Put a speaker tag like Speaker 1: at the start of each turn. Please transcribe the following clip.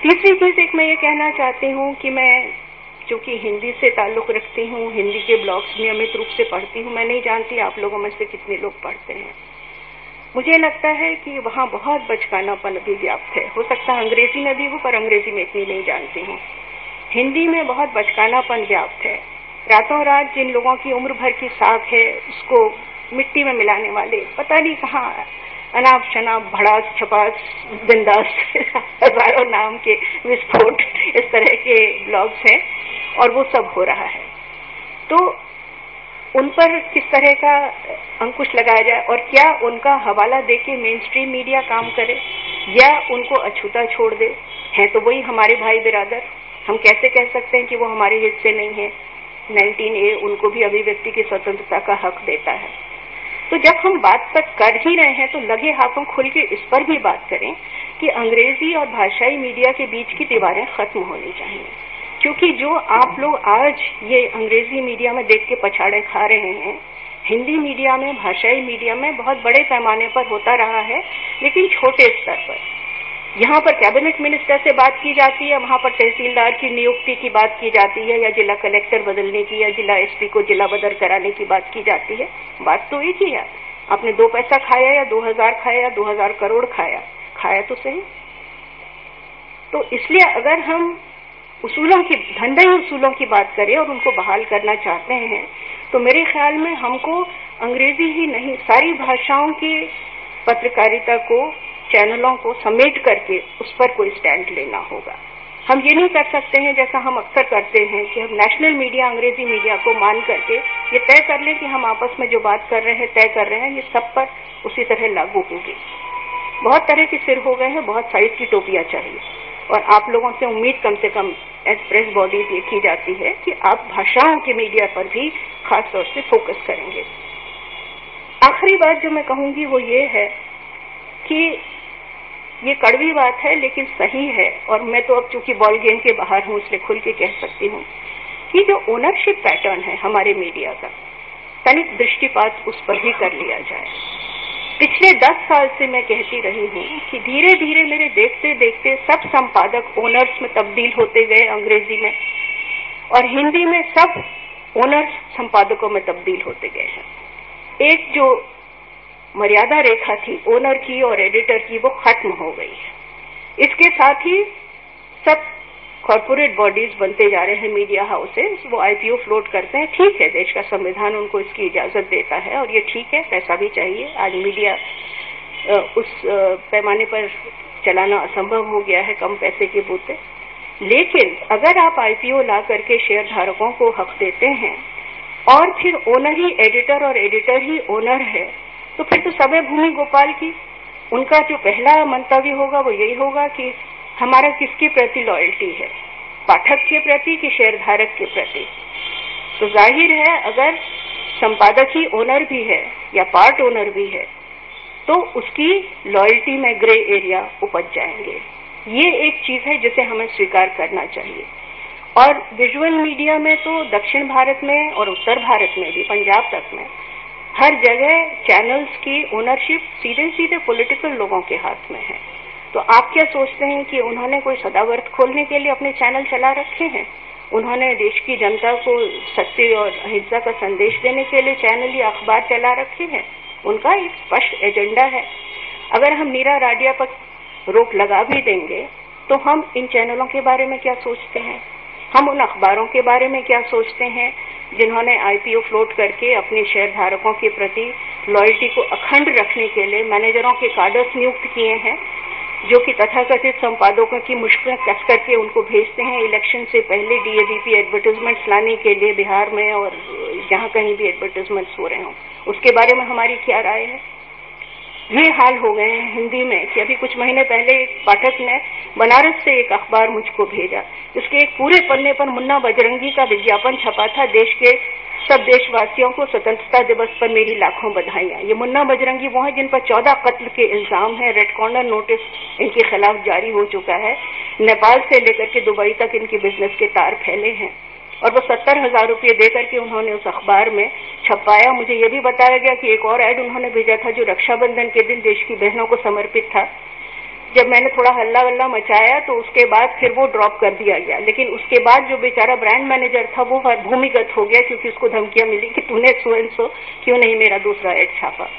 Speaker 1: तीसरी चीज एक मैं ये कहना चाहती हूँ कि मैं चूंकि हिंदी से ताल्लुक रखती हूँ, हिंदी के ब्लॉग्स नियमित रूप से पढ़ती हूँ, मैं नहीं जानती आप लोगों में से कितने लोग पढ़ते हैं। मुझे लगता है कि वहाँ बहुत बचकानापन अभी व्याप्त है। हो सकता है अंग्रेजी में भी हो, पर अंग्रेजी में इतनी नहीं जानती हूँ। हिंदी में बहुत बचकानापन व्याप्त है। रातों रात जिन लोगों की उम्र भर की साख है उसको मिट्टी में मिलाने वाले, पता नहीं कहाँ अनाप शनाप भड़ास छपास बिंदास हजारों नाम के विस्फोट इस तरह के ब्लॉग्स हैं और वो सब हो रहा है। तो उन पर किस तरह का अंकुश लगाया जाए और क्या उनका हवाला देके मेन स्ट्रीम मीडिया काम करे या उनको अछूता छोड़ दे? हैं तो वही हमारे भाई बिरादर, हम कैसे कह सकते हैं कि वो हमारे हिस्से नहीं है? 19A उनको भी अभिव्यक्ति की स्वतंत्रता का हक देता है। तो जब हम बात तक कर ही रहे हैं तो लगे हाथों खुल के इस पर भी बात करें कि अंग्रेजी और भाषाई मीडिया के बीच की दीवारें खत्म होनी चाहिए, क्योंकि जो आप लोग आज ये अंग्रेजी मीडिया में देख के पछाड़े खा रहे हैं, हिंदी मीडिया में, भाषाई मीडिया में बहुत बड़े पैमाने पर होता रहा है, लेकिन छोटे स्तर पर। यहाँ पर कैबिनेट मिनिस्टर से बात की जाती है, वहां पर तहसीलदार की नियुक्ति की बात की जाती है, या जिला कलेक्टर बदलने की, या जिला एसपी को जिला बदल कराने की बात की जाती है। बात तो एक ही है, आपने 2 पैसा खाया या 2000 खाया या 2000 करोड़ खाया, खाया तो सही। तो इसलिए अगर हम उसूलों की, धंधे उसूलों की बात करें और उनको बहाल करना चाहते हैं, तो मेरे ख्याल में हमको अंग्रेजी ही नहीं, सारी भाषाओं की पत्रकारिता को, चैनलों को समेट करके उस पर कोई स्टैंड लेना होगा। हम ये नहीं कर सकते हैं जैसा हम अक्सर करते हैं कि हम नेशनल मीडिया, अंग्रेजी मीडिया को मान करके ये तय कर लें कि हम आपस में जो बात कर रहे हैं, तय कर रहे हैं, ये सब पर उसी तरह लागू होगी। बहुत तरह के सिर हो गए हैं, बहुत साइज की टोपियां चाहिए, और आप लोगों से उम्मीद कम से कम एज प्रेस बॉडीज ये की जाती है कि आप भाषाओं के मीडिया पर भी खास तौर से फोकस करेंगे। आखिरी बात जो मैं कहूंगी वो ये है कि ये कड़वी बात है लेकिन सही है, और मैं तो अब चूंकि बॉल गेम के बाहर हूं इसलिए खुल के कह सकती हूँ कि जो ओनरशिप पैटर्न है हमारे मीडिया का, तनिक दृष्टिपात उस पर ही कर लिया जाए। पिछले 10 साल से मैं कहती रही हूँ कि धीरे धीरे मेरे देखते देखते सब संपादक ओनर्स में तब्दील होते गए अंग्रेजी में, और हिंदी में सब ओनर्स संपादकों में तब्दील होते गए हैं। एक जो मर्यादा रेखा थी ओनर की और एडिटर की, वो खत्म हो गई है। इसके साथ ही सब कॉर्पोरेट बॉडीज बनते जा रहे हैं, मीडिया हाउसेस, वो आईपीओ फ्लोट करते हैं। ठीक है, देश का संविधान उनको इसकी इजाजत देता है और ये ठीक है, पैसा भी चाहिए। आज मीडिया उस पैमाने पर चलाना असंभव हो गया है कम पैसे के बूते। लेकिन अगर आप आईपीओ ला करके शेयर धारकों को हक देते हैं और फिर ओनर ही एडिटर और एडिटर ही ओनर है, तो फिर तो सब है भूमि गोपाल की। उनका जो पहला मंतव्य होगा वो यही होगा कि हमारा किसके प्रति लॉयल्टी है, पाठक के प्रति कि शेयरधारक के प्रति। तो जाहिर है अगर संपादक ही ओनर भी है या पार्ट ओनर भी है तो उसकी लॉयल्टी में ग्रे एरिया उपज जाएंगे। ये एक चीज है जिसे हमें स्वीकार करना चाहिए। और विजुअल मीडिया में तो दक्षिण भारत में और उत्तर भारत में भी, पंजाब तक में, हर जगह चैनल्स की ओनरशिप सीधे सीधे पॉलिटिकल लोगों के हाथ में है। तो आप क्या सोचते हैं कि उन्होंने कोई सदाव्रत खोलने के लिए अपने चैनल चला रखे हैं? उन्होंने देश की जनता को सत्य और अहिंसा का संदेश देने के लिए चैनल या अखबार चला रखे हैं? उनका एक स्पष्ट एजेंडा है। अगर हम नीरा राडिया पर रोक लगा भी देंगे तो हम इन चैनलों के बारे में क्या सोचते हैं? हम उन अखबारों के बारे में क्या सोचते हैं जिन्होंने आईपीओ फ्लोट करके अपने शेयर धारकों के प्रति लॉयल्टी को अखंड रखने के लिए मैनेजरों के कार्डर्स नियुक्त किए हैं, जो कि तथाकथित संपादकों की मुश्किलें कस करके उनको भेजते हैं इलेक्शन से पहले डीएवीपी एडवर्टाइजमेंट्स लाने के लिए बिहार में और जहां कहीं भी एडवर्टाइजमेंट्स हो रहे हों। उसके बारे में हमारी क्या राय है? ये हाल हो गए हैं हिंदी में कि अभी कुछ महीने पहले एक पाठक ने बनारस से एक अखबार मुझको भेजा, उसके एक पूरे पन्ने पर मुन्ना बजरंगी का विज्ञापन छपा था, देश के सब देशवासियों को स्वतंत्रता दिवस पर मेरी लाखों बधाइयां। ये मुन्ना बजरंगी वो है जिन पर 14 कत्ल के इल्जाम है, रेड कॉर्नर नोटिस इनके खिलाफ जारी हो चुका है, नेपाल से लेकर के दुबई तक इनके बिजनेस के तार फैले हैं, और वो 70,000 रुपये देकर के उन्होंने उस अखबार में छपाया। मुझे ये भी बताया गया कि एक और ऐड उन्होंने भेजा था जो रक्षाबंधन के दिन देश की बहनों को समर्पित था। जब मैंने थोड़ा हल्ला वल्ला मचाया तो उसके बाद फिर वो ड्रॉप कर दिया गया। लेकिन उसके बाद जो बेचारा ब्रांड मैनेजर था वो भूमिगत हो गया, क्योंकि उसको धमकियां मिली कि तूने सो एंड सो क्यों नहीं मेरा दूसरा एड छापा।